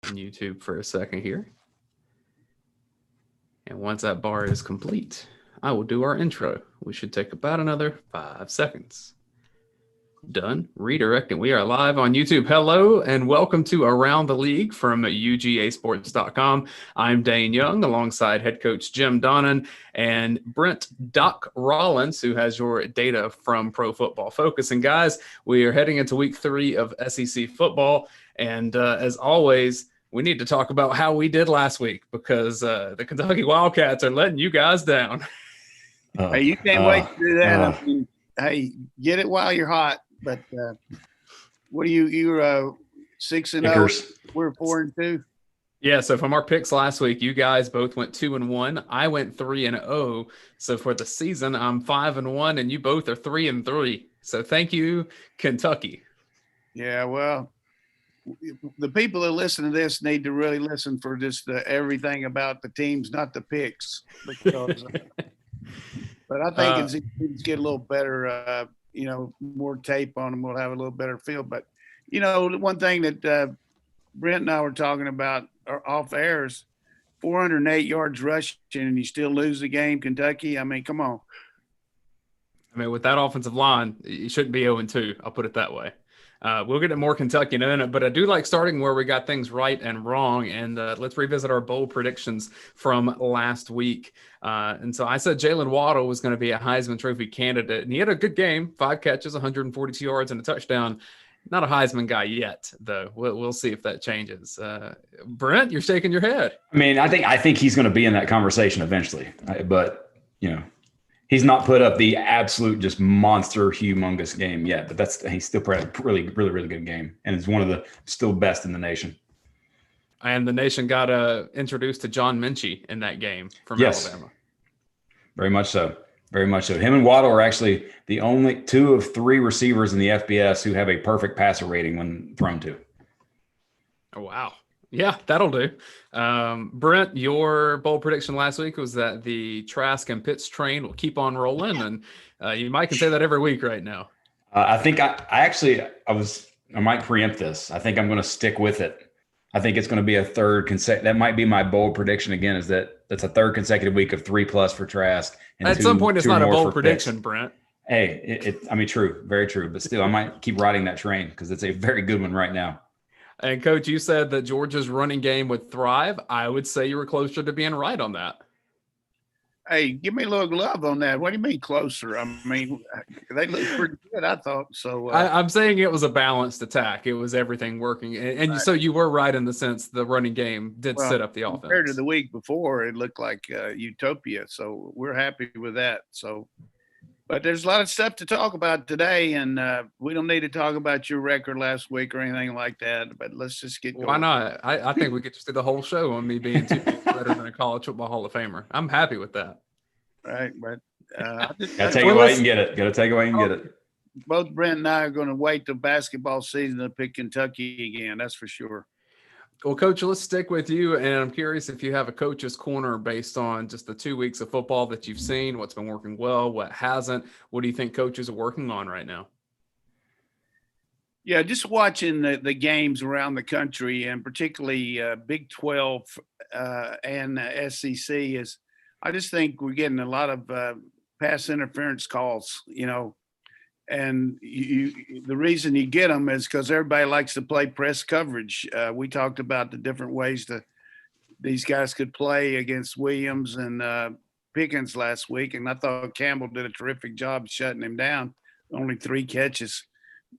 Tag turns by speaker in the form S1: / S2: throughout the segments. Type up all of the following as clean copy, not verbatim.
S1: on YouTube for a second here. And once that bar is complete, I will do our intro. We should take about another 5 seconds. Done. Redirecting. We are live on YouTube. Hello and welcome to Around the League from UGAsports.com. I'm Dayne Young alongside head coach Jim Donnan and Brent Doc Rollins, who has your data from Pro Football Focus. And guys, we are heading into week 3 of SEC football. And as always, we need to talk about how we did last week because the Kentucky Wildcats are letting you guys down.
S2: Hey, you can't wait to do that. I mean, hey, get it while you're hot. But what are you're 6-0? We're 4-2.
S1: Yeah, so from our picks last week, you guys both went 2-1. I went 3-0. So for the season, I'm 5-1, and you both are 3-3. So thank you, Kentucky.
S2: Yeah, well, the people that listen to this need to really listen for just everything about the teams, not the picks. Because, but I think it's get a little better. More tape on them, we'll have a little better feel. But, one thing that Brent and I were talking about off air is 408 yards rushing and you still lose the game, Kentucky. I mean, come on.
S1: I mean, with that offensive line, you shouldn't be 0-2. I'll put it that way. We'll get to more Kentucky in a minute, but I do like starting where we got things right and wrong. And let's revisit our bold predictions from last week. And so I said Jalen Waddle was going to be a Heisman Trophy candidate, and he had a good game, 5 catches, 142 yards, and a touchdown. Not a Heisman guy yet, though. We'll see if that changes. Brent, you're shaking your head.
S3: I mean, I think he's going to be in that conversation eventually, but he's not put up the absolute just monster, humongous game yet, but he's still played a really, really, really good game, and is one of the still best in the nation.
S1: And the nation got introduced to John Minchie in that game from Alabama.
S3: Very much so. Very much so. Him and Waddle are actually the only 2 of 3 receivers in the FBS who have a perfect passer rating when thrown to.
S1: Oh, wow. Yeah, that'll do. Brent, your bold prediction last week was that the Trask and Pitts train will keep on rolling, and you might can say that every week right now.
S3: I think I might preempt this. I think I'm going to stick with it. I think it's going to be a third that might be my bold prediction again, is that's a third consecutive week of 3+ for Trask. And
S1: at some point, it's not a bold prediction, Pitts. Brent.
S3: Hey, I mean, true, very true. But still, I might keep riding that train because it's a very good one right now.
S1: And, Coach, you said that Georgia's running game would thrive. I would say you were closer to being right on that.
S2: Hey, give me a little love on that. What do you mean closer? I mean, they look pretty good, I thought. So
S1: I'm saying it was a balanced attack. It was everything working. And right. So you were right in the sense the running game did set up the offense.
S2: Compared to the week before, it looked like utopia. So we're happy with that. So, but there's a lot of stuff to talk about today, and we don't need to talk about your record last week or anything like that, but let's just get going.
S1: Why not? I think we could just do the whole show on me being 2 weeks better than a college football Hall of Famer. I'm happy with that.
S2: Right, but
S3: gotta take it away and get it. Gotta take it away and get it.
S2: Both Brent and I are going to wait till basketball season to pick Kentucky again. That's for sure.
S1: Well, Coach, let's stick with you. And I'm curious if you have a coach's corner based on just the 2 weeks of football that you've seen, what's been working well, what hasn't. What do you think coaches are working on right now?
S2: Yeah, just watching the games around the country, and particularly Big 12 and SEC, is I just think we're getting a lot of pass interference calls, and the reason you get them is because everybody likes to play press coverage. We talked about the different ways these guys could play against Williams and Pickens last week, and I thought Campbell did a terrific job shutting him down. Only 3 catches.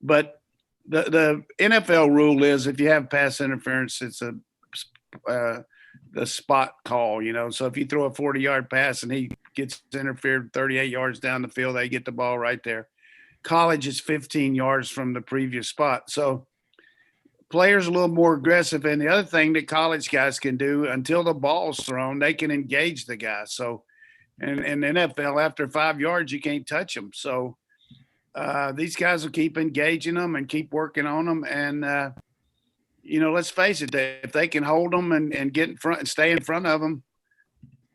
S2: But the NFL rule is if you have pass interference, it's the spot call, So if you throw a 40-yard pass and he gets interfered 38 yards down the field, they get the ball right there. College is 15 yards from the previous spot. So players a little more aggressive. And the other thing that college guys can do, until the ball's thrown, they can engage the guy. So in the NFL, after 5 yards, you can't touch them. So these guys will keep engaging them and keep working on them. And, let's face it, if they can hold them and get in front and stay in front of them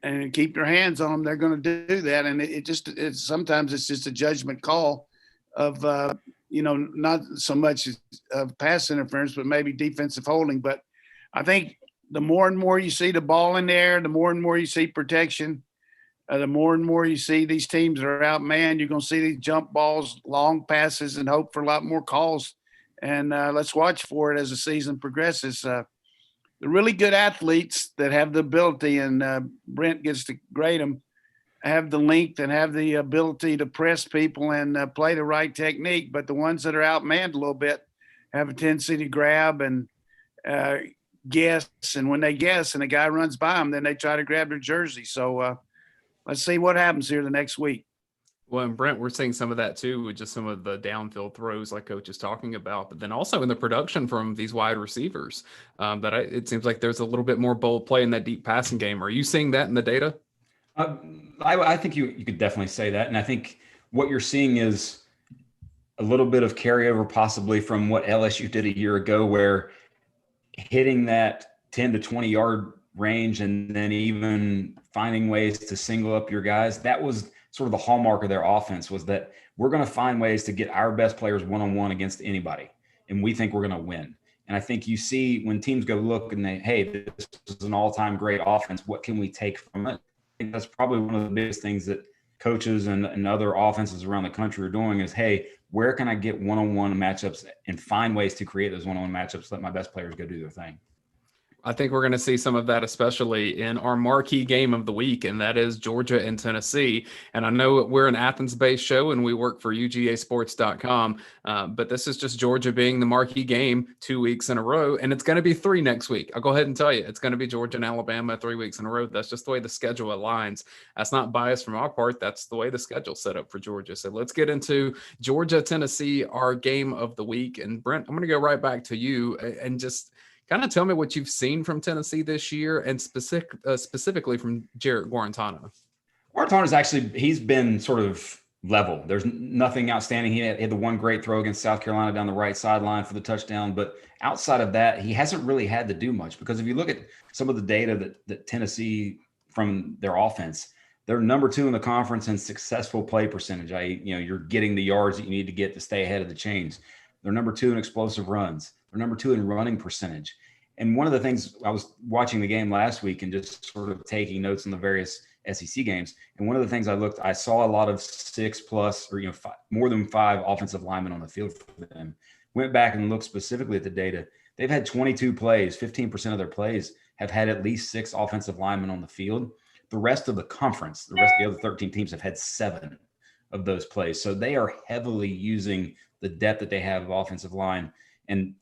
S2: and keep your hands on them, they're going to do that. And sometimes it's just a judgment call of, not so much of pass interference, but maybe defensive holding. But I think the more and more you see the ball in the air, the more and more you see protection, the more and more you see these teams that are outmanned. You're going to see these jump balls, long passes, and hope for a lot more calls. And let's watch for it as the season progresses. The really good athletes that have the ability, and Brent gets to grade them, have the length and have the ability to press people and play the right technique. But the ones that are outmanned a little bit have a tendency to grab and guess. And when they guess and the guy runs by them, then they try to grab their jersey. So let's see what happens here the next week.
S1: Well, and Brent, we're seeing some of that too with just some of the downfield throws like Coach is talking about, but then also in the production from these wide receivers it seems like there's a little bit more bold play in that deep passing game. Are you seeing that in the data?
S3: I think you could definitely say that. And I think what you're seeing is a little bit of carryover possibly from what LSU did a year ago, where hitting that 10 to 20 yard range and then even finding ways to single up your guys, that was sort of the hallmark of their offense, was that we're going to find ways to get our best players one-on-one against anybody. And we think we're going to win. And I think you see when teams go look and hey, this is an all-time great offense. What can we take from it? I think that's probably one of the biggest things that coaches and other offenses around the country are doing is, hey, where can I get one-on-one matchups and find ways to create those one-on-one matchups, let my best players go do their thing.
S1: I think we're going to see some of that, especially in our marquee game of the week, and that is Georgia and Tennessee. And I know we're an Athens-based show and we work for UGAsports.com, but this is just Georgia being the marquee game 2 weeks in a row, and it's going to be 3 next week. I'll go ahead and tell you, it's going to be Georgia and Alabama 3 weeks in a row. That's just the way the schedule aligns. That's not biased from our part. That's the way the schedule's set up for Georgia. So let's get into Georgia-Tennessee, our game of the week. And Brent, I'm going to go right back to you and just kind of tell me what you've seen from Tennessee this year and specifically from Jarrett Guarantano.
S3: Guarantano's actually, he's been sort of level. There's nothing outstanding. He had the one great throw against South Carolina down the right sideline for the touchdown. But outside of that, he hasn't really had to do much, because if you look at some of the data that Tennessee from their offense, they're number 2 in the conference in successful play percentage. You're getting the yards that you need to get to stay ahead of the chains. They're number 2 in explosive runs. They're number 2 in running percentage. And one of the things, I was watching the game last week and just sort of taking notes on the various SEC games. And one of the things I saw a lot of 6+ or more than 5 offensive linemen on the field for them. Went back and looked specifically at the data. They've had 22 plays, 15% of their plays have had at least 6 offensive linemen on the field. The rest of the conference, the other 13 teams have had 7 of those plays. So they are heavily using the depth that they have of offensive line. And,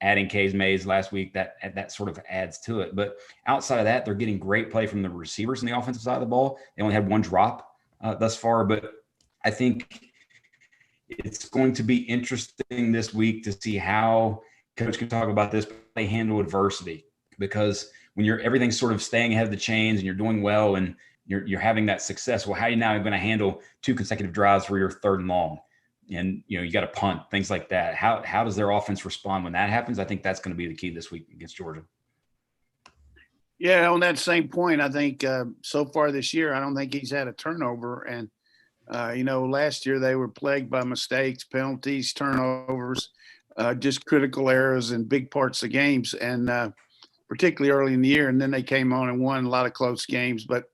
S3: adding Case Mays last week, that sort of adds to it. But outside of that, they're getting great play from the receivers on the offensive side of the ball. They only had 1 drop thus far, but I think it's going to be interesting this week to see how Coach can talk about this, they handle adversity, because when everything's sort of staying ahead of the chains and you're doing well and you're having that success, well, how are you now going to handle 2 consecutive drives for your 3rd and long? And, you got to punt, things like that. How does their offense respond when that happens? I think that's going to be the key this week against Georgia.
S2: Yeah, on that same point, I think so far this year, I don't think he's had a turnover. And, last year they were plagued by mistakes, penalties, turnovers, just critical errors in big parts of games, and particularly early in the year. And then they came on and won a lot of close games. But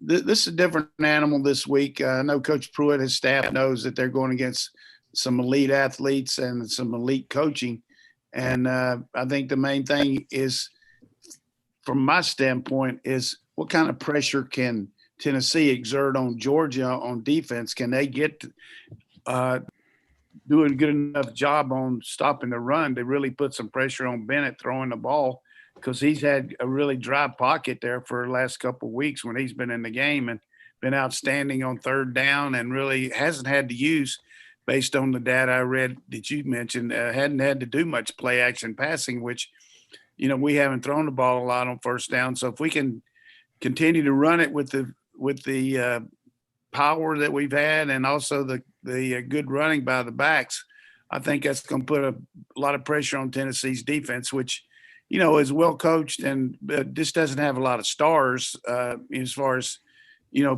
S2: this is a different animal this week. I know Coach Pruitt, his staff knows that they're going against some elite athletes and some elite coaching. And I think the main thing is, from my standpoint, is what kind of pressure can Tennessee exert on Georgia on defense? Can they get doing a good enough job on stopping the run to really put some pressure on Bennett throwing the ball? Because he's had a really dry pocket there for the last couple of weeks when he's been in the game and been outstanding on 3rd down, and really hasn't had to use, based on the data I read that you mentioned, hadn't had to do much play action passing, which, we haven't thrown the ball a lot on 1st down. So if we can continue to run it with the power that we've had, and also the good running by the backs, I think that's going to put a lot of pressure on Tennessee's defense, which, is well coached and just doesn't have a lot of stars as far as,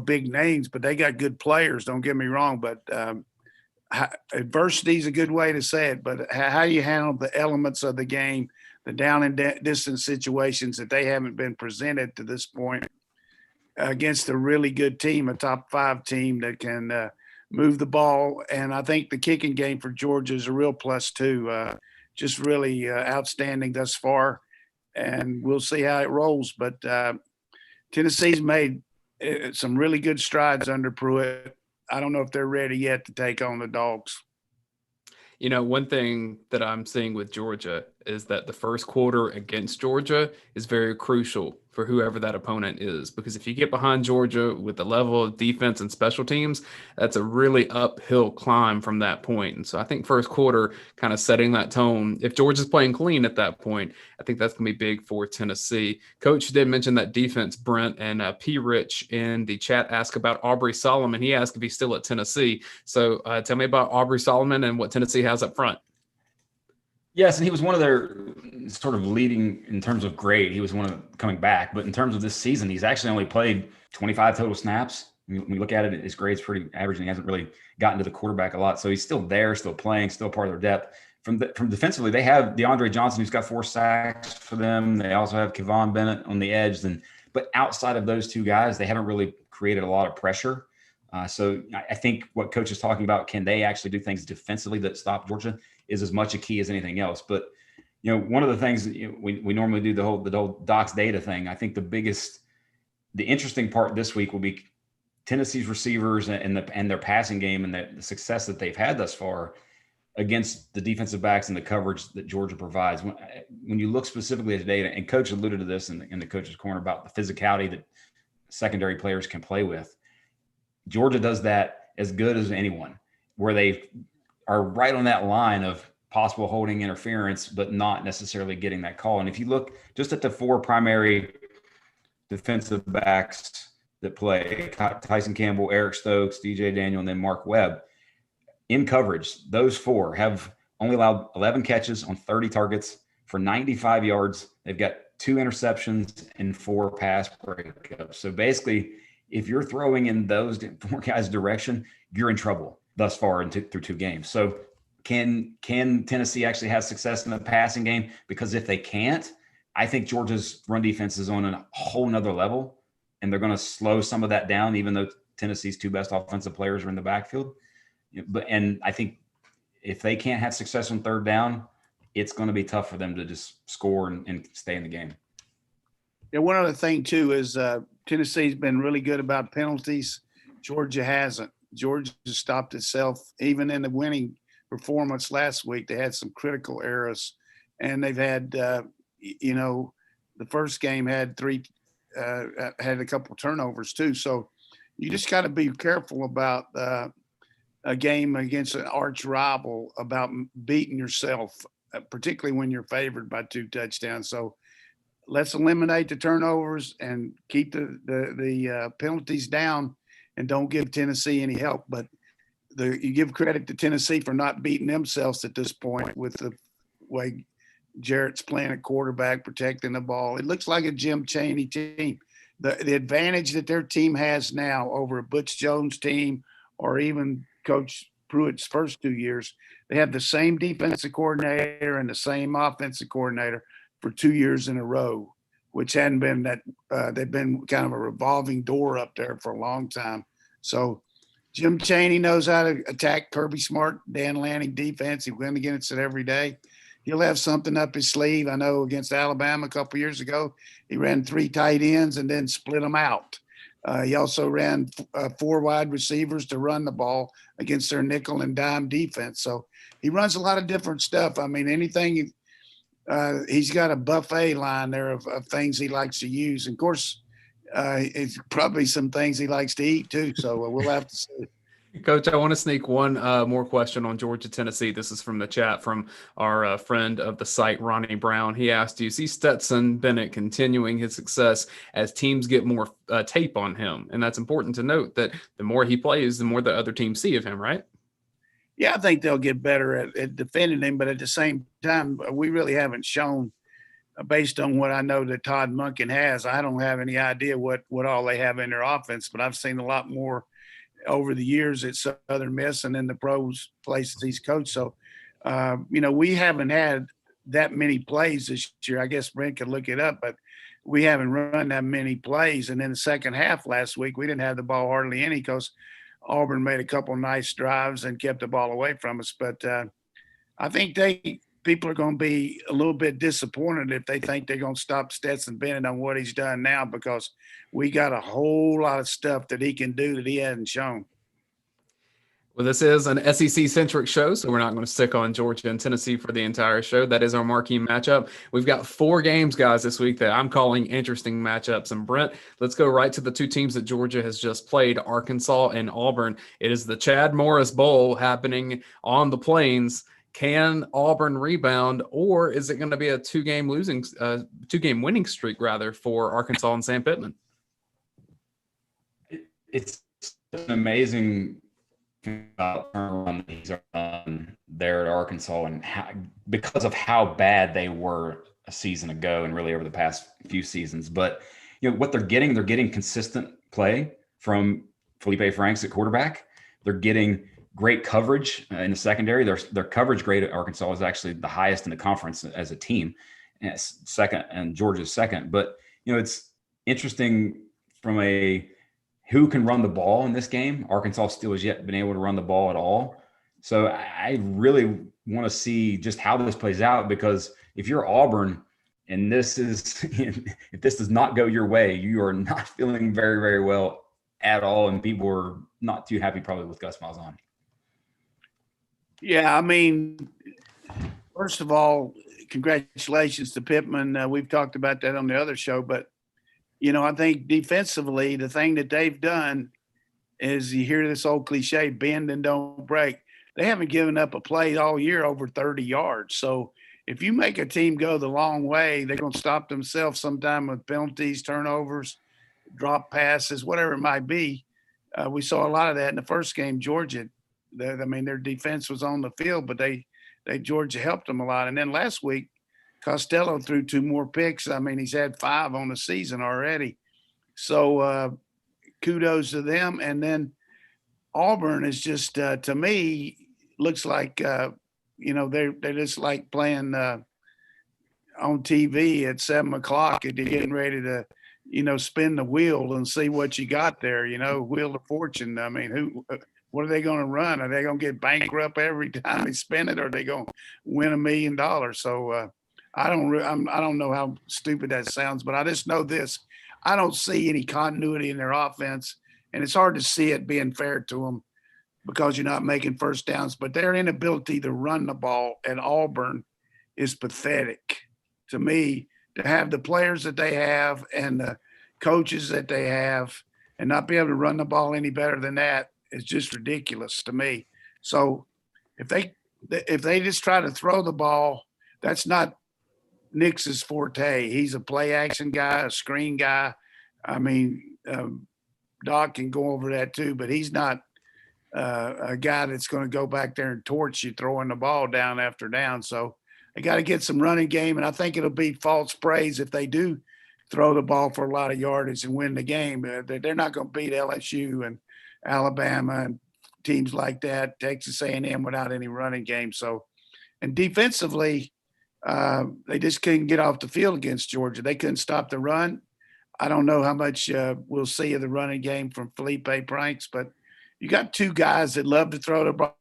S2: big names, but they got good players. Don't get me wrong, but adversity is a good way to say it. But how you handle the elements of the game the down and distance situations that they haven't been presented to this point against a really good team, a top 5 team that can move the ball. And I think the kicking game for Georgia is a real plus too. Just really outstanding thus far, and we'll see how it rolls. But Tennessee's made some really good strides under Pruitt. I don't know if they're ready yet to take on the Dogs.
S1: You know, one thing that I'm seeing with Georgia is that the first quarter against Georgia is very crucial for whoever that opponent is. Because if you get behind Georgia with the level of defense and special teams, that's a really uphill climb from that point. And so I think first quarter kind of setting that tone. If Georgia's playing clean at that point, I think that's going to be big for Tennessee. Coach did mention that defense, Brent, and P. Rich in the chat asked about Aubrey Solomon. He asked if he's still at Tennessee. So tell me about Aubrey Solomon and what Tennessee has up front.
S3: Yes, and he was one of their sort of leading in terms of grade. He was one of coming back, but in terms of this season, he's actually only played 25 total snaps. When we look at it, his grade's pretty average, and he hasn't really gotten to the quarterback a lot. So he's still there, still playing, still part of their depth. From defensively, they have DeAndre Johnson, who's got 4 sacks for them. They also have Kevon Bennett on the edge. But outside of those 2 guys, they haven't really created a lot of pressure. So I think what Coach is talking about, can they actually do things defensively that stop Georgia, is as much a key as anything else. But, you know, one of the things that, we normally do the whole Doc's data thing. I think the interesting part this week will be Tennessee's receivers and their passing game and the success that they've had thus far against the defensive backs and the coverage that Georgia provides. When you look specifically at the data, and Coach alluded to this in the coach's corner about the physicality that secondary players can play with, Georgia does that as good as anyone, where they are right on that line of possible holding interference, but not necessarily getting that call. And if you look just at the 4 primary defensive backs that play, Tyson Campbell, Eric Stokes, DJ Daniel, and then Mark Webb, in coverage, those 4 have only allowed 11 catches on 30 targets for 95 yards. They've got 2 interceptions and 4 pass breakups. So basically, if you're throwing in those 4 guys' direction, you're in trouble thus far through 2 games. So can Tennessee actually have success in the passing game? Because if they can't, I think Georgia's run defense is on a whole nother level, and they're going to slow some of that down, even though Tennessee's 2 best offensive players are in the backfield. And I think if they can't have success on third down, it's going to be tough for them to just score and stay in the game.
S2: Yeah, one other thing too is Tennessee's been really good about penalties. Georgia hasn't. Georgia stopped itself even in the winning performance last week. They had some critical errors, and they've had the first game had a couple turnovers too. So you just got to be careful about a game against an arch rival, about beating yourself, particularly when you're favored by 2 touchdowns. So let's eliminate the turnovers and keep the penalties down, and don't give Tennessee any help. But you give credit to Tennessee for not beating themselves at this point with the way Jarrett's playing at quarterback, protecting the ball. It looks like a Jim Chaney team. The advantage that their team has now over a Butch Jones team, or even Coach Pruitt's first 2 years, they have the same defensive coordinator and the same offensive coordinator for 2 years in a row, which hadn't been that. They've been kind of a revolving door up there for a long time. So Jim Chaney knows how to attack Kirby Smart, Dan Lanning defense. He wins against it every day. He'll have something up his sleeve. I know against Alabama a couple years ago, he ran 3 tight ends and then split them out. He also ran 4 wide receivers to run the ball against their nickel and dime defense. So he runs a lot of different stuff. I mean, anything. He's got a buffet line there of things he likes to use. And of course, it's probably some things he likes to eat too. So we'll have to see.
S1: Coach, I want to sneak one more question on Georgia, Tennessee. This is from the chat from our friend of the site, Ronnie Brown. He asked, do you see Stetson Bennett continuing his success as teams get more tape on him? And that's important to note, that the more he plays, the more the other teams see of him, right?
S2: Yeah, I think they'll get better at defending him. But at the same time, we really haven't shown, based on what I know that Todd Monken has, I don't have any idea what all they have in their offense. But I've seen a lot more over the years at Southern Miss and in the pros places he's coached. So, we haven't had that many plays this year. I guess Brent could look it up, but we haven't run that many plays. And in the second half last week, we didn't have the ball hardly any because Auburn made a couple nice drives and kept the ball away from us. But I think people are going to be a little bit disappointed if they think they're going to stop Stetson Bennett on what he's done now, because we got a whole lot of stuff that he can do that he hasn't shown.
S1: Well, this is an SEC-centric show, so we're not going to stick on Georgia and Tennessee for the entire show. That is our marquee matchup. We've got 4 games, guys, this week that I'm calling interesting matchups. And Brent, let's go right to the 2 teams that Georgia has just played, Arkansas and Auburn. It is the Chad Morris Bowl happening on the Plains. Can Auburn rebound, or is it going to be a 2-game winning streak rather for Arkansas and Sam Pittman?
S3: It's an amazing turnaround that he's done there at Arkansas, and because of how bad they were a season ago and really over the past few seasons. But what they're getting consistent play from Felipe Franks at quarterback. They're getting great coverage in the secondary. Their coverage grade at Arkansas is actually the highest in the conference as a team, and second, and Georgia's second. But it's interesting from a who can run the ball in this game. Arkansas still has yet been able to run the ball at all. So I really want to see just how this plays out, because if you're Auburn and if this does not go your way, you are not feeling very, very well at all. And people are not too happy probably with Gus Malzahn.
S2: Yeah, I mean, first of all, congratulations to Pittman. We've talked about that on the other show, but I think defensively, the thing that they've done is, you hear this old cliche, bend and don't break. They haven't given up a play all year over 30 yards. So if you make a team go the long way, they're going to stop themselves sometime with penalties, turnovers, drop passes, whatever it might be. We saw a lot of that in the first game. Georgia, their defense was on the field, but Georgia helped them a lot. And then last week, Costello threw 2 more picks. He's had 5 on the season already. So kudos to them. And then Auburn is just, to me, looks like, they're just like playing on TV at 7 o'clock and they're getting ready to, spin the wheel and see what you got there, wheel of fortune. What are they going to run? Are they going to get bankrupt every time they spin it, or are they going to win $1 million? So, I don't know how stupid that sounds, but I just know this. I don't see any continuity in their offense, and it's hard to see it being fair to them because you're not making first downs. But their inability to run the ball at Auburn is pathetic to me. To have the players that they have and the coaches that they have and not be able to run the ball any better than that is just ridiculous to me. So if they just try to throw the ball, that's not Nix's forte. He's a play action guy, a screen guy. Doc can go over that too, but he's not a guy that's going to go back there and torch you throwing the ball down after down. So they got to get some running game, and I think it'll be false praise if they do throw the ball for a lot of yardage and win the game. They're not going to beat LSU and Alabama and teams like that, Texas A&M, without any running game. So, and defensively, they just couldn't get off the field against Georgia. They couldn't stop the run. I don't know how much we'll see of the running game from Felipe Franks, but you got 2 guys that love to throw the ball,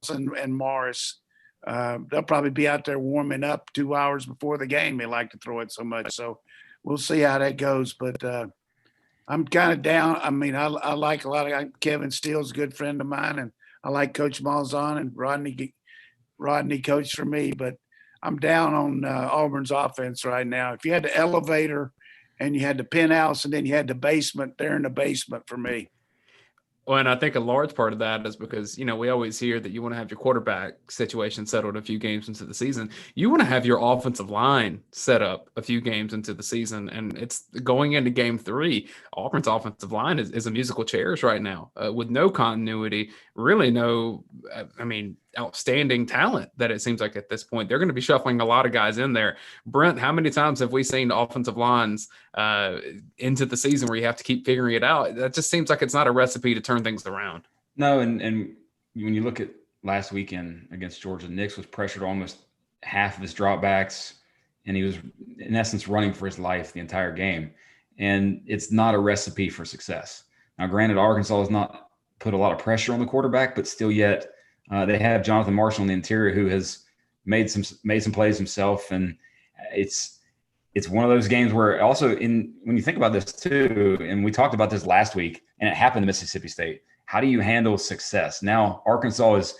S2: and Morris. They'll probably be out there warming up 2 hours before the game. They like to throw it so much. So we'll see how that goes. But I'm kind of down. I like a lot of Kevin Steele's a good friend of mine, and I like Coach Malzahn, and Rodney coached for me. But I'm down on Auburn's offense right now. If you had the elevator and you had the penthouse and then you had the basement, they're in the basement for me.
S1: Well, and I think a large part of that is because, we always hear that you want to have your quarterback situation settled a few games into the season. You want to have your offensive line set up a few games into the season. And it's going into game 3. Auburn's offensive line is a musical chairs right now with no continuity, really no, outstanding talent that it seems like at this point. They're going to be shuffling a lot of guys in there. Brent, how many times have we seen offensive lines into the season where you have to keep figuring it out? That just seems like it's not a recipe to turn things around.
S3: No, and when you look at last weekend against Georgia, Nix was pressured almost half of his dropbacks, and he was in essence running for his life the entire game. And it's not a recipe for success. Now, granted, Arkansas has not put a lot of pressure on the quarterback, but still yet they have Jonathan Marshall in the interior who has made some plays himself. And it's one of those games where also when you think about this too, and we talked about this last week, and it happened to Mississippi State. How do you handle success? Now Arkansas is,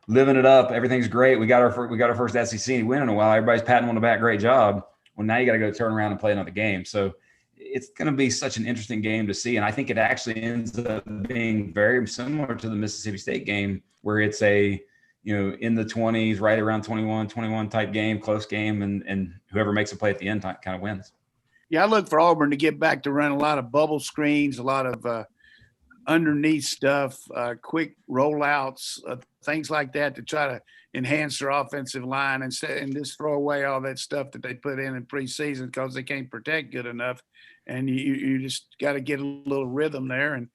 S3: living it up. Everything's great. We got our first SEC win in a while. Everybody's patting them on the back. Great job. Well, now you got to go turn around and play another game. So it's going to be such an interesting game to see. And I think it actually ends up being very similar to the Mississippi State game, where it's a, in the 20s, right around 21 type game, close game. And whoever makes a play at the end kind of wins.
S2: Yeah, I look for Auburn to get back to run a lot of bubble screens, a lot of underneath stuff, quick rollouts, things like that to try to enhance their offensive line and just throw away all that stuff that they put in preseason because they can't protect good enough. And you just got to get a little rhythm there and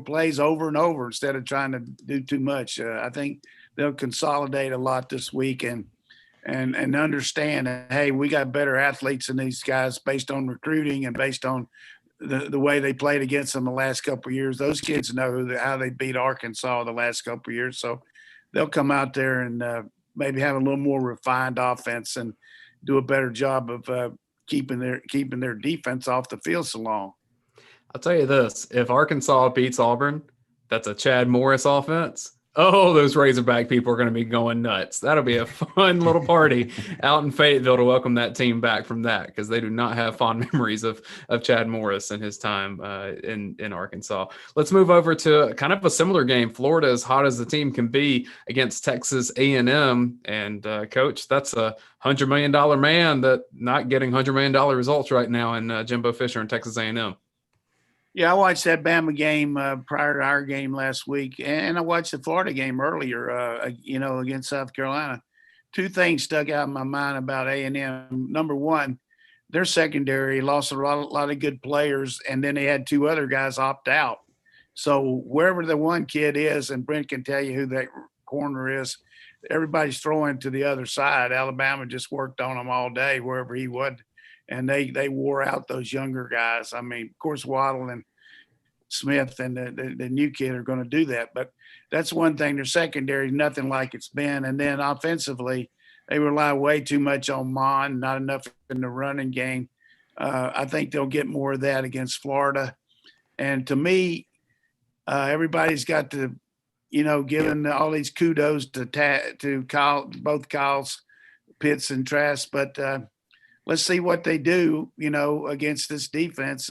S2: plays over and over instead of trying to do too much. I think they'll consolidate a lot this week and understand that, hey, we got better athletes than these guys based on recruiting and based on the way they played against them the last couple of years. Those kids know how they beat Arkansas the last couple of years. So they'll come out there and maybe have a little more refined offense and do a better job of keeping their defense off the field so long.
S1: I'll tell you this, if Arkansas beats Auburn, that's a Chad Morris offense. Oh, those Razorback people are going to be going nuts. That'll be a fun little party out in Fayetteville to welcome that team back from that, because they do not have fond memories of Chad Morris and his time in Arkansas. Let's move over to kind of a similar game. Florida, as hot as the team can be, against Texas A&M. And, Coach, that's a $100 million man that not getting $100 million results right now in Jimbo Fisher and Texas A&M.
S2: Yeah, I watched that Bama game prior to our game last week, and I watched the Florida game earlier, against South Carolina. Two things stuck out in my mind about A&M. Number one, their secondary lost a lot of good players, and then they had two other guys opt out. So wherever the one kid is, and Brent can tell you who that corner is, everybody's throwing to the other side. Alabama just worked on them all day wherever he would. And they wore out those younger guys. I mean, of course, Waddle and Smith and the new kid are going to do that. But that's one thing. Their secondary, nothing like it's been. And then offensively, they rely way too much on Mon, not enough in the running game. I think they'll get more of that against Florida. And to me, everybody's got to, giving all these kudos to Kyle, both Kyles, Pitts and Trask. But let's see what they do, against this defense.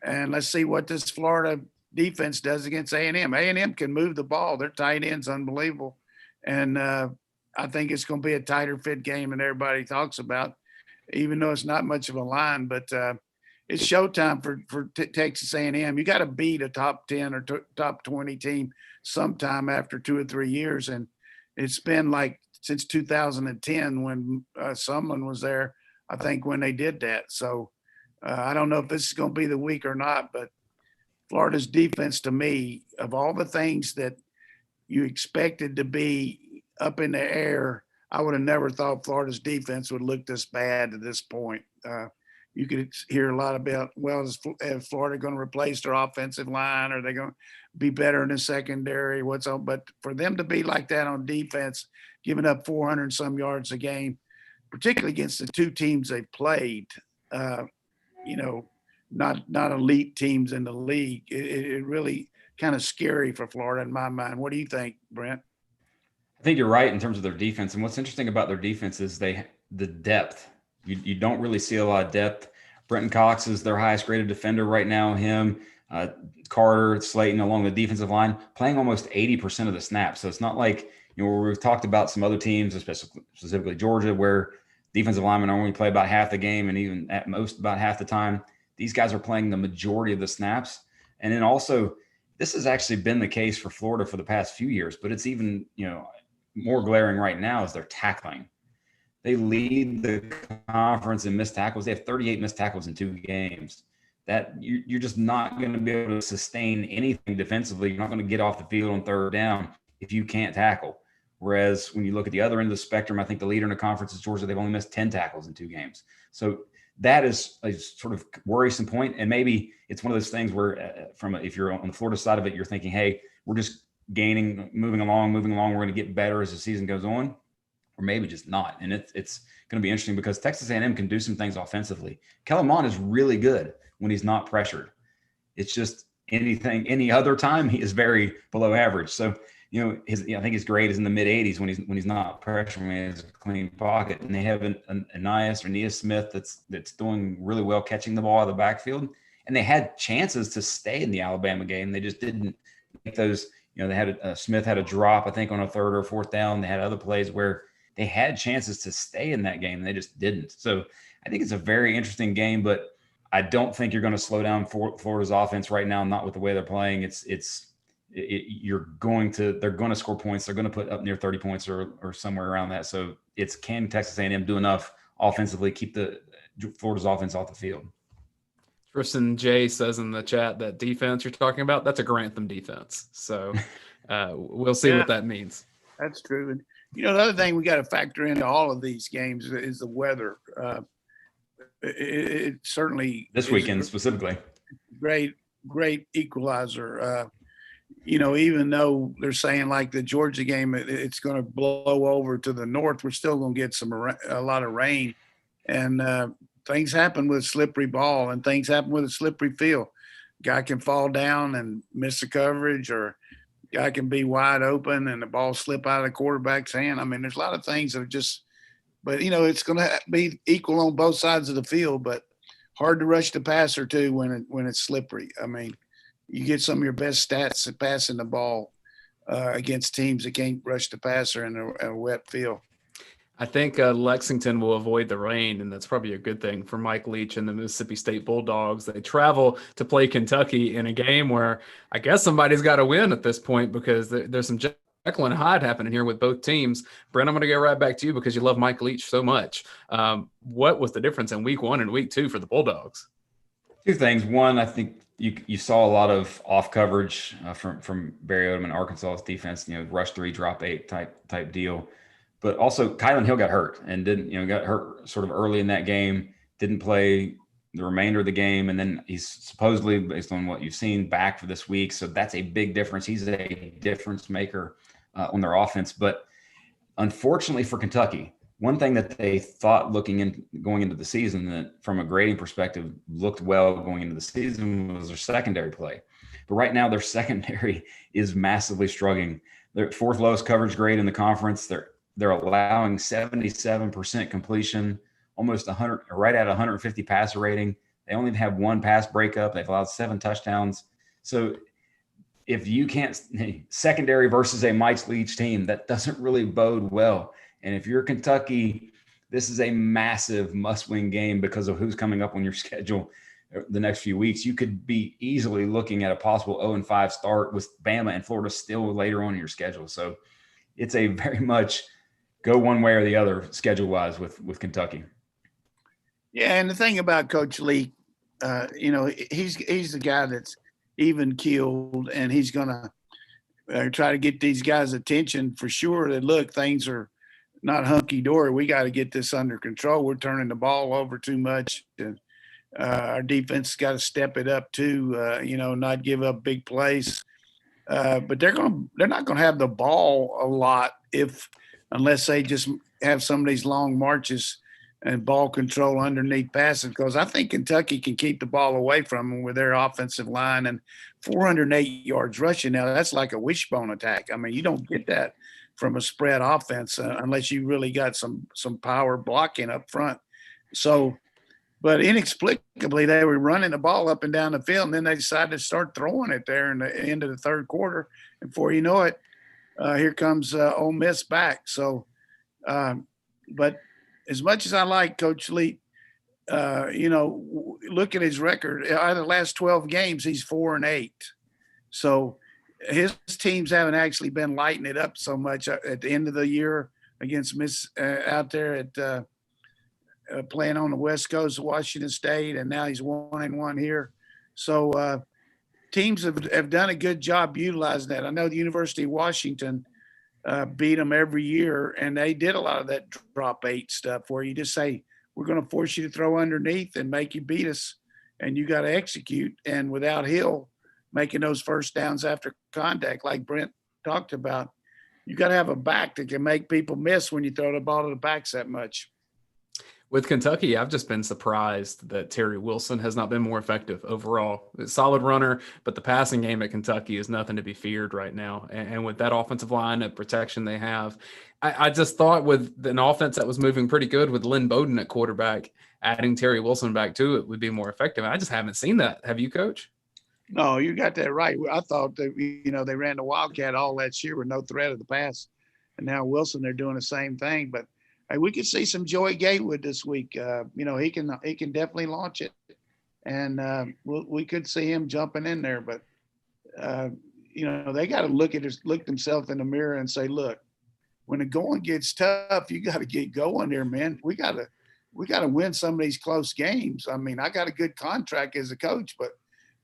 S2: And let's see what this Florida defense does against A&M. A&M can move the ball. Their tight end's unbelievable. And I think it's going to be a tighter fit game than everybody talks about, even though it's not much of a line. But it's showtime for Texas A&M. You got to beat a top 10 or top 20 team sometime after 2 or 3 years. And it's been like since 2010 when Sumlin was there, I think, when they did that. So I don't know if this is going to be the week or not, but Florida's defense, to me, of all the things that you expected to be up in the air, I would have never thought Florida's defense would look this bad at this point. You could hear a lot about, well, is Florida going to replace their offensive line? Are they going to be better in the secondary? But for them to be like that on defense, giving up 400 and some yards a game, particularly against the two teams they've played, not elite teams in the league, it really kind of scary for Florida in my mind. What do you think, Brent?
S3: I think you're right in terms of their defense. And what's interesting about their defense is the depth. You don't really see a lot of depth. Brenton Cox is their highest graded defender right now. Him, Carter, Slayton along the defensive line playing almost 80% of the snaps. So it's not like, where we've talked about some other teams, especially specifically Georgia, where defensive linemen only play about half the game and even at most about half the time. These guys are playing the majority of the snaps. And then also, this has actually been the case for Florida for the past few years, but it's even, more glaring right now is their tackling. They lead the conference in missed tackles. They have 38 missed tackles in 2 games. That you're just not going to be able to sustain anything defensively. You're not going to get off the field on third down if you can't tackle. Whereas when you look at the other end of the spectrum, I think the leader in the conference is Georgia. They've only missed 10 tackles in 2 games. So that is a sort of worrisome point. And maybe it's one of those things where if you're on the Florida side of it, you're thinking, hey, we're just gaining, moving along. We're going to get better as the season goes on, or maybe just not. And it's going to be interesting because Texas A&M can do some things offensively. Kellen Mond is really good when he's not pressured. It's just any other time he is very below average. So, I think his grade is in the mid 80s when he's not pressured, when he has a clean pocket. And they have an Aeneas Smith that's doing really well catching the ball out of the backfield. And they had chances to stay in the Alabama game. They just didn't make those. They had Smith had a drop, I think, on a 3rd or 4th down. They had other plays where they had chances to stay in that game. And they just didn't. So I think it's a very interesting game, but I don't think you're going to slow down Florida's offense right now. Not with the way they're playing. They're going to score points. They're going to put up near 30 points or somewhere around that. So can Texas A&M do enough offensively, keep Florida's offense off the field?
S1: Tristan J says in the chat that defense you're talking about, that's a Grantham defense. So we'll see what that means.
S2: That's true. And, the other thing we got to factor into all of these games is the weather. It certainly
S3: this weekend specifically
S2: great equalizer. Even though they're saying like the Georgia game, it's going to blow over to the north, we're still going to get a lot of rain, and things happen with a slippery ball, and things happen with a slippery field. Guy can fall down and miss the coverage, or guy can be wide open and the ball slip out of the quarterback's hand. I mean, there's a lot of things that are just. But, it's going to be equal on both sides of the field, but hard to rush the passer, too, when it's slippery. I mean, you get some of your best stats at passing the ball against teams that can't rush the passer in a wet field.
S1: I think Lexington will avoid the rain, and that's probably a good thing for Mike Leach and the Mississippi State Bulldogs. They travel to play Kentucky in a game where I guess somebody's got to win at this point because there's some Jekyll and Hyde happening here with both teams. Brent, I'm going to go right back to you because you love Mike Leach so much. What was the difference in week 1 and week 2 for the Bulldogs?
S3: 2 things. One, I think you saw a lot of off coverage from Barry Odom and Arkansas's defense, rush 3, drop 8 type deal. But also Kylan Hill got hurt and got hurt sort of early in that game, didn't play the remainder of the game. And then he's supposedly, based on what you've seen, back for this week. So that's a big difference. He's a difference maker on their offense. But unfortunately for Kentucky, one thing that they thought going into the season that from a grading perspective looked well going into the season was their secondary play. But right now their secondary is massively struggling. Their 4th lowest coverage grade in the conference. They're allowing 77% completion, almost 100, right at 150 passer rating. They only have 1 pass breakup. They've allowed 7 touchdowns. So if you can't secondary versus a Mike Leach team, that doesn't really bode well. And if you're Kentucky, this is a massive must-win game because of who's coming up on your schedule the next few weeks. You could be easily looking at a possible 0-5 start with Bama and Florida still later on in your schedule. So it's a very much go one way or the other schedule-wise with Kentucky.
S2: Yeah, and the thing about Coach Lee, he's the guy that's even keeled, and he's going to try to get these guys' attention for sure that, look, things are not hunky-dory. We got to get this under control. We're turning the ball over too much, and our defense got to step it up too, not give up big plays. But they're not going to have the ball a lot unless they just have some of these long marches and ball control underneath passing, because I think Kentucky can keep the ball away from them with their offensive line, and 408 yards rushing. Now that's like a wishbone attack. I mean, you don't get that from a spread offense unless you really got some power blocking up front. So, but inexplicably they were running the ball up and down the field, and then they decided to start throwing it there in the end of the 3rd quarter. And before you know it, here comes Ole Miss back. So, but as much as I like Coach Lee, look at his record. Out of the last 12 games, he's 4-8. So his teams haven't actually been lighting it up so much at the end of the year against Miss out there at playing on the West Coast of Washington State, and now he's 1-1 here. So teams have done a good job utilizing that. I know the University of Washington beat them every year. And they did a lot of that drop 8 stuff where you just say, we're going to force you to throw underneath and make you beat us. And you got to execute. And without Hill making those first downs after contact, like Brent talked about, you got to have a back that can make people miss when you throw the ball to the backs that much.
S1: With Kentucky, I've just been surprised that Terry Wilson has not been more effective overall. Solid runner, but the passing game at Kentucky is nothing to be feared right now. And with that offensive line and protection they have, I just thought with an offense that was moving pretty good with Lynn Bowden at quarterback, adding Terry Wilson back to it would be more effective. I just haven't seen that. Have you, Coach?
S2: No, you got that right. I thought that, they ran the Wildcat all that year with no threat of the pass. And now Wilson, they're doing the same thing. But hey, we could see some Joey Gatewood this week. He can definitely launch it. And we could see him jumping in there. But, they got to look themselves in the mirror and say, look, when the going gets tough, you got to get going there, man. We got to win some of these close games. I mean, I got a good contract as a coach, but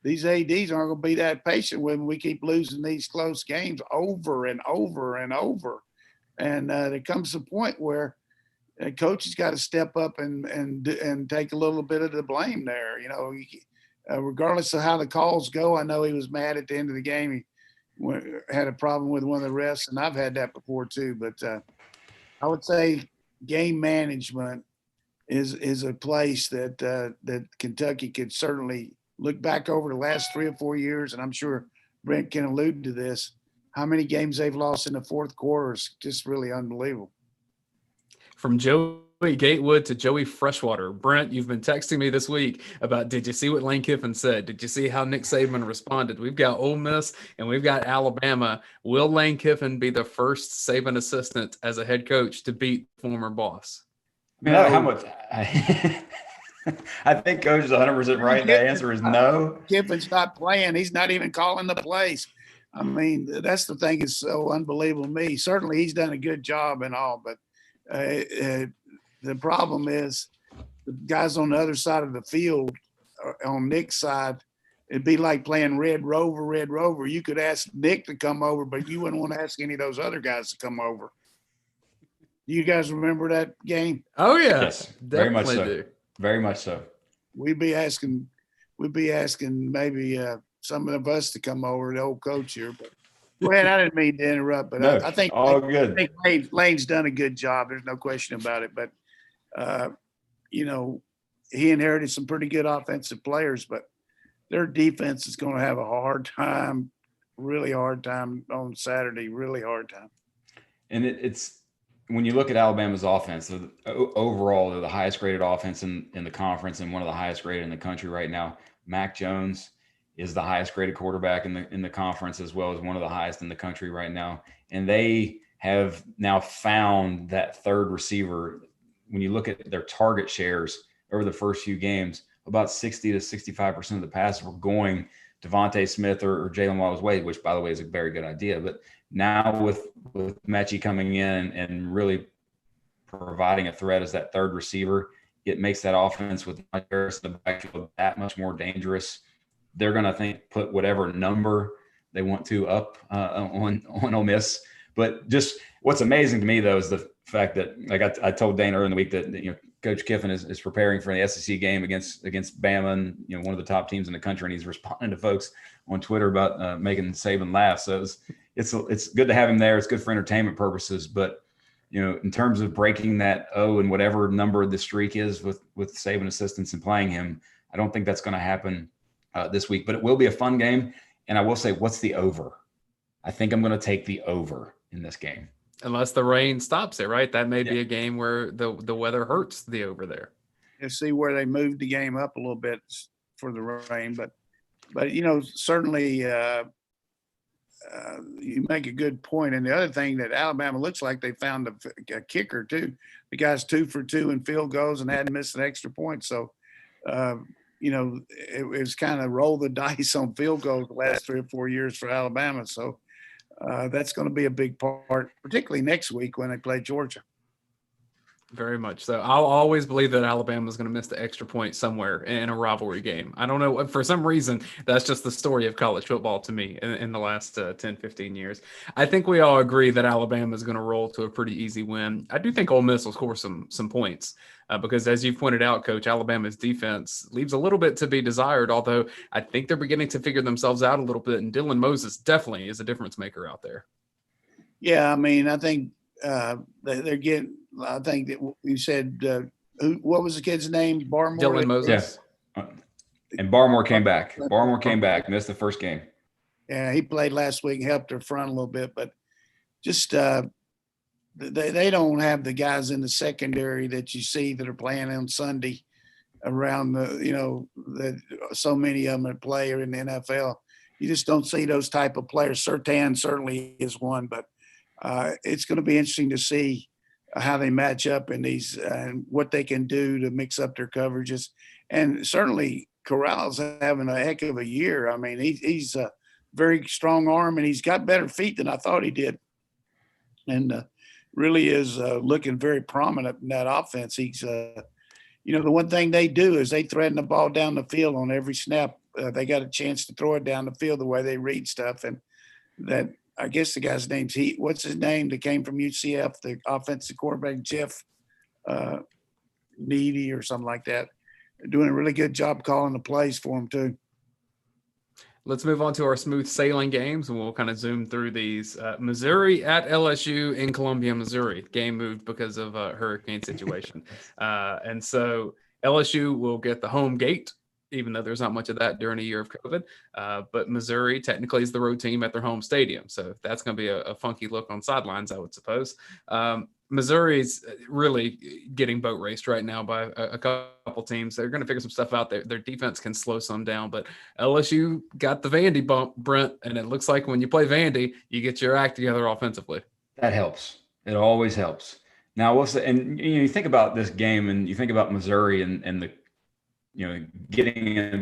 S2: these ADs aren't going to be that patient when we keep losing these close games over and over and over. And there comes a point where a coach has got to step up and take a little bit of the blame there. Regardless of how the calls go, I know he was mad at the end of the game. He had a problem with one of the refs, and I've had that before too. But I would say game management is a place that Kentucky could certainly look back over the last 3 or 4 years, and I'm sure Brent can allude to this. How many games they've lost in the fourth quarter is just really unbelievable.
S1: From Joey Gatewood to Joey Freshwater. Brent, you've been texting me this week about, did you see what Lane Kiffin said? Did you see how Nick Saban responded? We've got Ole Miss and we've got Alabama. Will Lane Kiffin be the first Saban assistant as a head coach to beat former boss?
S3: I mean, how much? I think Coach is 100% right. The answer is no.
S2: Kiffin's not playing. He's not even calling the plays. I mean, that's the thing is so unbelievable to me. Certainly he's done a good job and all, but the problem is the guys on the other side of the field, on Nick's side, it'd be like playing Red Rover. You could ask Nick to come over, but you wouldn't want to ask any of those other guys to come over. Do you guys remember that game?
S1: Oh, yeah.
S3: Yes, very much so.
S1: Do.
S3: Very much so.
S2: We'd be asking maybe some of us to come over, the old coach here. But go ahead, I didn't mean to interrupt, but
S3: no,
S2: I think
S3: all good.
S2: I think Lane's done a good job. There's no question about it. But he inherited some pretty good offensive players, but their defense is going to have a hard time, really hard time on Saturday. Really hard time.
S3: And it's when you look at Alabama's offense, overall, they're the highest graded offense in the conference and one of the highest graded in the country right now. Mac Jones is the highest graded quarterback in the conference, as well as one of the highest in the country right now. And they have now found that third receiver. When you look at their target shares over the first few games, about 60 to 65% of the passes were going Devontae Smith or Jalen Wallace-Wade, which, by the way, is a very good idea. But now with Mechie coming in and really providing a threat as that third receiver, it makes that offense with Mike Harris in the backfield that much more dangerous. They're going to put whatever number they want to up on Ole Miss. But just what's amazing to me, though, is the fact that, like I told Dayne earlier in the week, that Coach Kiffin is preparing for the SEC game against Bama, and one of the top teams in the country, and he's responding to folks on Twitter about making Saban laugh. So it's good to have him there. It's good for entertainment purposes, but in terms of breaking that and whatever number the streak is with Saban assistants and playing him, I don't think that's going to happen this week. But it will be a fun game, and I will say, what's the over? I think I'm going to take the over in this game.
S1: Unless the rain stops it, right? That may be a game where the weather hurts the over there.
S2: You see where they moved the game up a little bit for the rain, but certainly you make a good point. And the other thing that Alabama looks like they found a kicker too. The guy's 2 for 2 in field goals and hadn't missed an extra point. So, it was kind of roll the dice on field goals the last 3 or 4 years for Alabama. So that's going to be a big part, particularly next week when they play Georgia.
S1: Very much so. I'll always believe that Alabama is going to miss the extra point somewhere in a rivalry game. I don't know. For some reason, that's just the story of college football to me in the last 10, 15 years. I think we all agree that Alabama is going to roll to a pretty easy win. I do think Ole Miss will score some points because, as you pointed out, Coach, Alabama's defense leaves a little bit to be desired, although I think they're beginning to figure themselves out a little bit. And Dylan Moses definitely is a difference maker out there.
S2: Yeah, I mean, I think they're getting. I think that you said what was the kid's name? Barmore.
S1: Dylan Moses.
S3: Yeah. And Barmore came back. Barmore came back. Missed the first game.
S2: Yeah, he played last week and helped their front a little bit, but just they don't have the guys in the secondary that you see that are playing on Sunday around the so many of them that play in the NFL. You just don't see those type of players. Surtain certainly is one, but it's going to be interesting to see how they match up in these and what they can do to mix up their coverages. And certainly Corral's having a heck of a year. I mean, he's a very strong arm and he's got better feet than I thought he did. And really is looking very prominent in that offense. He's, the one thing they do is they threaten the ball down the field on every snap. They got a chance to throw it down the field the way they read stuff. And that, I guess the guy's name's what's his name that came from UCF, the offensive quarterback, Jeff Needy or something like that. They're doing a really good job calling the plays for him too.
S1: Let's move on to our smooth sailing games, and we'll kind of zoom through these. Missouri at LSU in Columbia, Missouri. Game moved because of a hurricane situation. And so LSU will get the home gate, even though there's not much of that during a year of COVID. But Missouri technically is the road team at their home stadium. So that's going to be a funky look on sidelines, I would suppose. Missouri's really getting boat raced right now by a couple teams. They're going to figure some stuff out. Their defense can slow some down, but LSU got the Vandy bump, Brent, and it looks like when you play Vandy, you get your act together offensively.
S3: That helps. It always helps. Now, you think about this game, and you think about Missouri and the getting a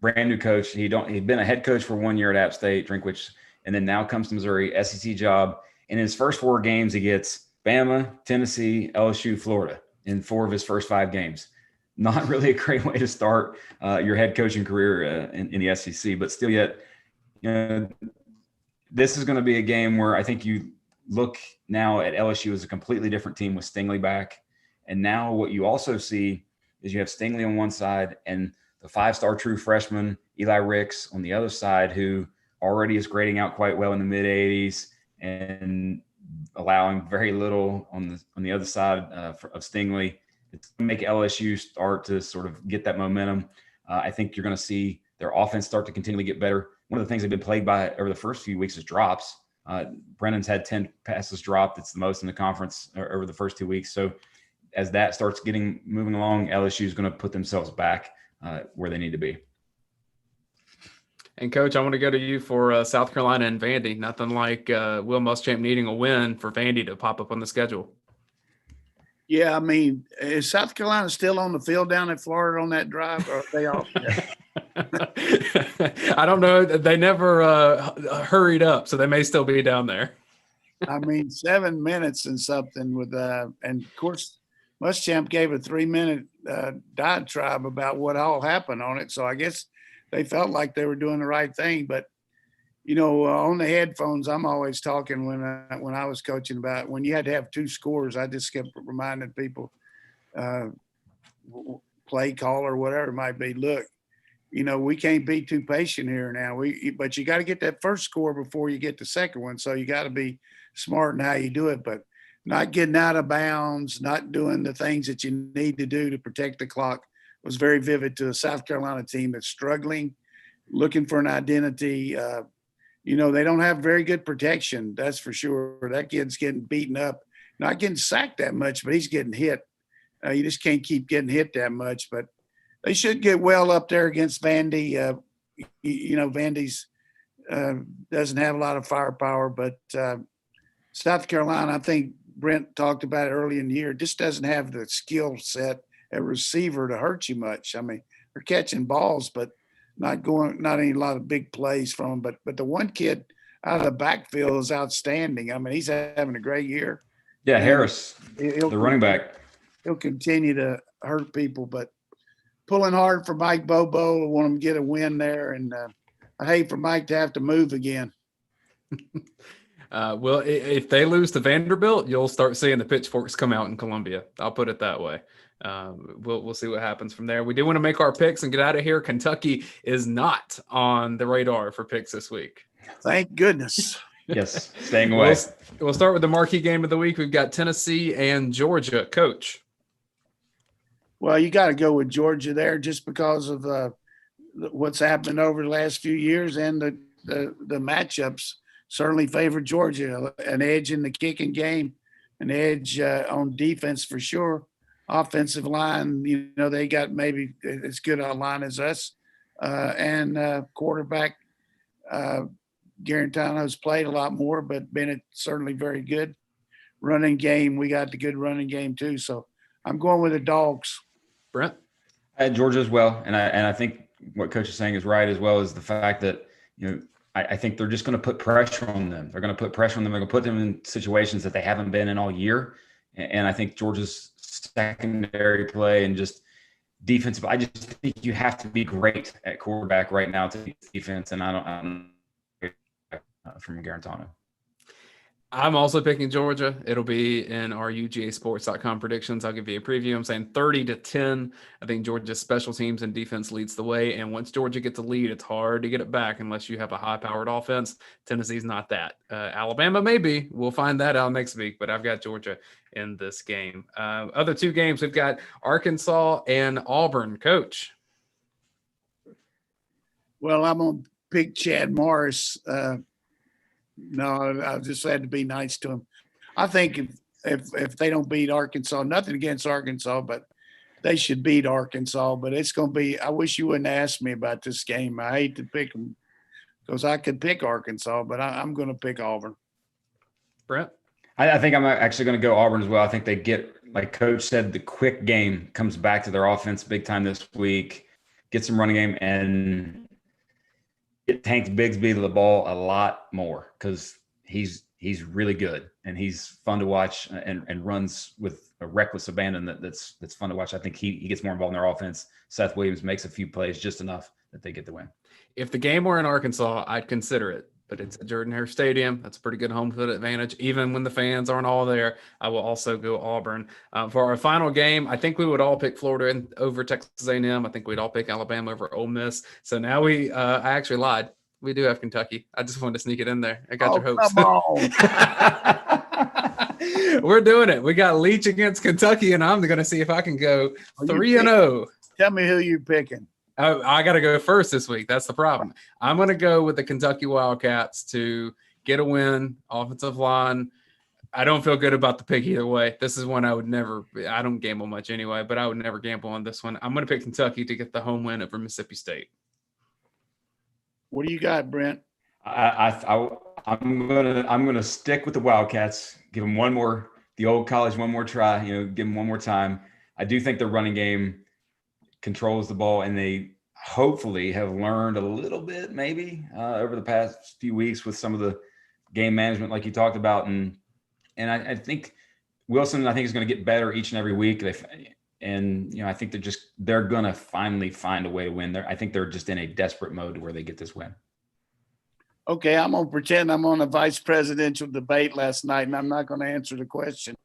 S3: brand new coach. He'd been a head coach for 1 year at App State, Drinkwich, and then now comes to Missouri, SEC job. In his first 4 games, he gets Bama, Tennessee, LSU, Florida in 4 of his first 5 games. Not really a great way to start your head coaching career in the SEC, but still yet, this is going to be a game where I think you look now at LSU as a completely different team with Stingley back. And now what you also see is you have Stingley on one side and the 5-star true freshman, Eli Ricks, on the other side, who already is grading out quite well in the mid-80s and allowing very little on the other side of Stingley. It's going to make LSU start to sort of get that momentum. I think you're going to see their offense start to continually get better. One of the things they've been plagued by over the first few weeks is drops. Brennan's had 10 passes dropped. It's the most in the conference over the first 2 weeks. So as that starts moving along, LSU is going to put themselves back where they need to be.
S1: And Coach, I want to go to you for South Carolina and Vandy. Nothing like Will Muschamp needing a win for Vandy to pop up on the schedule.
S2: Yeah, I mean, is South Carolina still on the field down in Florida on that drive, or are they off?
S1: I don't know. They never hurried up, so they may still be down there.
S2: I mean, 7 minutes and something with and of course, Muschamp gave a 3-minute diatribe about what all happened on it. So I guess they felt like they were doing the right thing. But, on the headphones, I'm always talking when I was coaching about when you had to have 2 scores. I just kept reminding people, play call or whatever it might be. Look, we can't be too patient here now. But you got to get that first score before you get the second one. So you got to be smart in how you do it. But not getting out of bounds, not doing the things that you need to do to protect the clock was very vivid to a South Carolina team that's struggling, looking for an identity. They don't have very good protection, that's for sure. That kid's getting beaten up, not getting sacked that much, but he's getting hit. You just can't keep getting hit that much. But they should get well up there against Vandy. Vandy's doesn't have a lot of firepower, but South Carolina, I think Brent talked about it early in the year, just doesn't have the skill set at receiver to hurt you much. I mean, they're catching balls, but not any lot of big plays from them. But the one kid out of the backfield is outstanding. I mean, he's having a great year.
S3: Yeah, Harris, the running back.
S2: he'll continue to hurt people. But pulling hard for Mike Bobo. I want him to get a win there, and I hate for Mike to have to move again.
S1: Well, if they lose to Vanderbilt, you'll start seeing the pitchforks come out in Columbia. I'll put it that way. We'll see what happens from there. We do want to make our picks and get out of here. Kentucky is not on the radar for picks this week.
S2: Thank goodness.
S3: Yes, staying away.
S1: We'll start with the marquee game of the week. We've got Tennessee and Georgia. Coach.
S2: Well, you got to go with Georgia there just because of what's happened over the last few years, and the matchups certainly favor Georgia. An edge in the kicking game, an edge on defense for sure. Offensive line, they got maybe as good a line as us. And quarterback, Garantano's played a lot more, but Bennett certainly very good. Running game, we got the good running game too. So I'm going with the Dogs.
S1: Brent?
S3: I had Georgia as well, and I think what Coach is saying is right, as well as the fact that I think they're just going to put pressure on them. They're going to put pressure on them. They're going to put them in situations that they haven't been in all year. And I think Georgia's secondary play and just defensive, I just think you have to be great at quarterback right now to beat defense. And I don't from Garantano.
S1: I'm also picking Georgia. It'll be in our UGAsports.com predictions. I'll give you a preview. I'm saying 30-10. I think Georgia's special teams and defense leads the way. And once Georgia gets a lead, it's hard to get it back unless you have a high-powered offense. Tennessee's not that. Alabama maybe. We'll find that out next week, but I've got Georgia in this game. Other two games, we've got Arkansas and Auburn. Coach.
S2: Well, I'm going to pick Chad Morris. No, I just had to be nice to him. I think if they don't beat Arkansas, nothing against Arkansas, but they should beat Arkansas. But it's going to be – I wish you wouldn't ask me about this game. I hate to pick them because I could pick Arkansas, but I'm going to pick Auburn.
S1: Brent?
S3: I think I'm actually going to go Auburn as well. I think they get, like Coach said, the quick game comes back to their offense big time this week, get some running game, and – it tanks Bigsby to the ball a lot more because he's really good and he's fun to watch and runs with a reckless abandon that's fun to watch. I think he gets more involved in their offense. Seth Williams makes a few plays just enough that they get the win.
S1: If the game were in Arkansas, I'd consider it, but it's at Jordan-Hare Stadium. That's a pretty good home field advantage. Even when the fans aren't all there, I will also go Auburn. For our final game, I think we would all pick Florida over Texas A&M. I think we'd all pick Alabama over Ole Miss. So now I actually lied. We do have Kentucky. I just wanted to sneak it in there. I got your hopes.
S2: Come on.
S1: We're doing it. We got Leach against Kentucky, and I'm going to see if I can go 3-0.
S2: Tell me who you're picking.
S1: I got to go first this week. That's the problem. I'm going to go with the Kentucky Wildcats to get a win, offensive line. I don't feel good about the pick either way. This is one I don't gamble much anyway, but I would never gamble on this one. I'm going to pick Kentucky to get the home win over Mississippi State.
S2: What do you got, Brent?
S3: I'm gonna stick with the Wildcats. Give them the old college one more try. Give them one more time. I do think the running game controls the ball, and they hopefully have learned a little bit, maybe over the past few weeks with some of the game management, like you talked about, and I think Wilson, is going to get better each and every week. I think they're going to finally find a way to win. I think they're just in a desperate mode where they get this win.
S2: Okay, I'm going to pretend I'm on a vice presidential debate last night, and I'm not going to answer the question.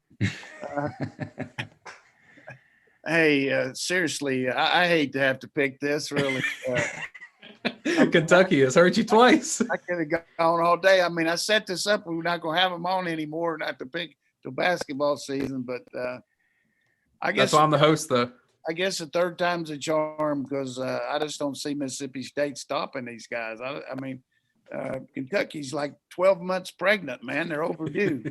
S2: Hey, seriously, I hate to have to pick this, really.
S1: Kentucky has hurt you twice.
S2: I could have gone all day. I mean, I set this up. We're not going to have them on anymore, not to pick till basketball season, but I guess
S1: that's why I'm the host, though.
S2: I guess the third time's a charm because I just don't see Mississippi State stopping these guys. I mean, Kentucky's like 12 months pregnant, man. They're overdue.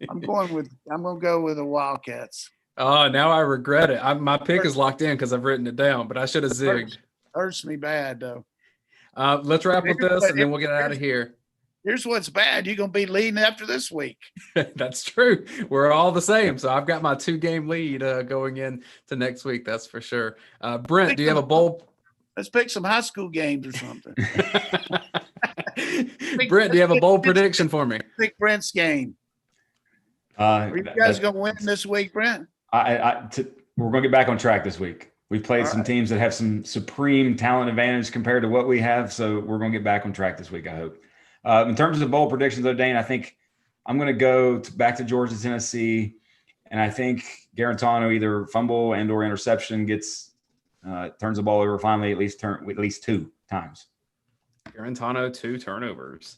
S2: I'm going to go with the Wildcats.
S1: Oh, now I regret it. My pick is locked in because I've written it down, but I should have zigged.
S2: Hurts me bad, though.
S1: Let's wrap with this, and then we'll get out of here.
S2: Here's what's bad. You're going to be leading after this week.
S1: That's true. We're all the same. So I've got my 2-game lead going in to next week. That's for sure. Brent, do you have a bold?
S2: Let's pick some high school games or something.
S1: Brent, do you have a bold prediction for me?
S2: Pick Brent's game. Are you guys going to win this week, Brent?
S3: We're going to get back on track this week. We've played some teams that have some supreme talent advantage compared to what we have, so we're going to get back on track this week, I hope. In terms of bowl predictions, though, Dane, I think I'm going to go back to Georgia, Tennessee, and I think Garantano either fumble and or interception turns the ball over finally at least 2 times.
S1: Garantano 2 turnovers.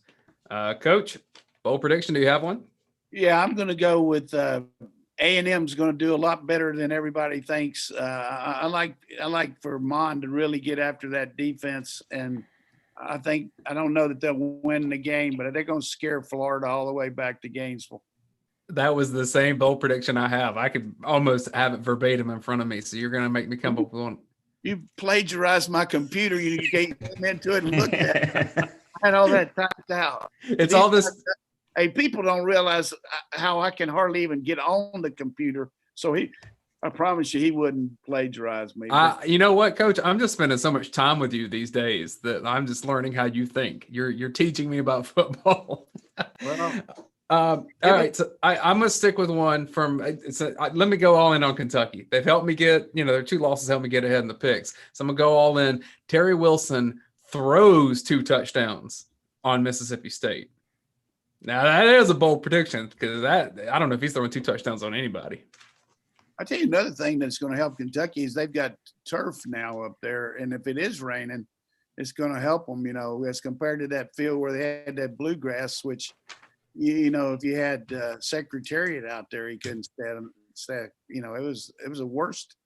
S1: Coach, bowl prediction, do you have one?
S2: Yeah, I'm going to go with A&M's going to do a lot better than everybody thinks. I like for Mon to really get after that defense, and I don't know that they'll win the game, but they're going to scare Florida all the way back to Gainesville.
S1: That was the same bowl prediction I have. I could almost have it verbatim in front of me, so you're going to make me come up with one.
S2: You plagiarized my computer. You came into it and looked at it. I had all that typed out.
S1: It's all this.
S2: Hey, people don't realize how I can hardly even get on the computer. So I promise you, he wouldn't plagiarize me.
S1: You know what, Coach? I'm just spending so much time with you these days that I'm just learning how you think. You're teaching me about football.
S2: Well,
S1: all right, so I'm gonna stick with one from. Let me go all in on Kentucky. They've helped me get, their 2 losses helped me get ahead in the picks. So I'm gonna go all in. Terry Wilson throws 2 touchdowns on Mississippi State. Now that is a bold prediction because I don't know if he's throwing 2 touchdowns on anybody.
S2: I tell you another thing that's going to help Kentucky is they've got turf now up there, and if it is raining, it's going to help them. As compared to that field where they had that bluegrass, which. If you had Secretariat out there, he couldn't stand. It was a worst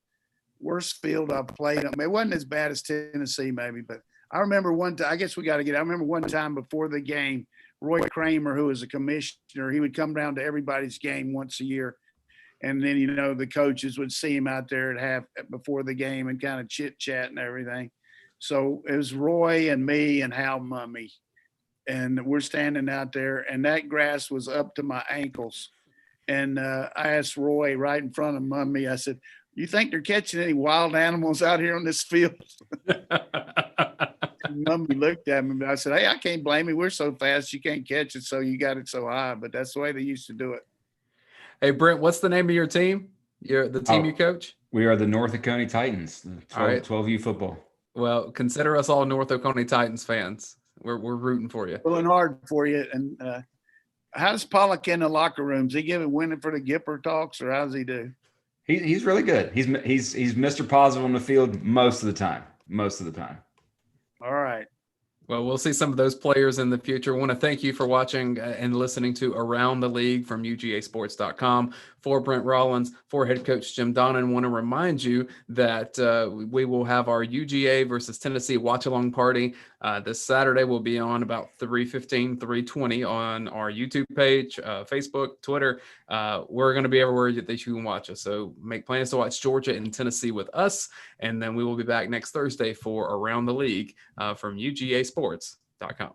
S2: field I've played. I mean, it wasn't as bad as Tennessee, maybe, but I remember one time. I guess we got to get. I remember one time before the game, Roy Kramer, who was a commissioner, he would come down to everybody's game once a year, and then the coaches would see him out there before the game and kind of chit chat and everything. So it was Roy and me and Hal Mummy. And we're standing out there, and that grass was up to my ankles. And I asked Roy right in front of Mummy, I said, "You think they're catching any wild animals out here on this field?" Mummy looked at me, but I said, "Hey, I can't blame you. We're so fast, you can't catch it, so you got it so high." But that's the way they used to do it.
S1: Hey, Brent, what's the name of your team? The team you coach?
S3: We are the North Oconee Titans, 12U football.
S1: Well, consider us all North Oconee Titans fans. We're rooting for you.
S2: Pulling hard for you. And how does Pollock in the locker rooms? He winning for the Gipper talks, or how does he do?
S3: He's really good. He's Mr. Positive on the field most of the time.
S2: All right.
S1: Well, we'll see some of those players in the future. I want to thank you for watching and listening to Around the League from UGAsports.com. For Brent Rollins, for head coach Jim Donnan, want to remind you that we will have our UGA versus Tennessee watch-along party this Saturday. We'll be on about 3:15, 3:20 on our YouTube page, Facebook, Twitter. We're going to be everywhere that you can watch us. So make plans to watch Georgia and Tennessee with us. And then we will be back next Thursday for Around the League from UGAsports.com.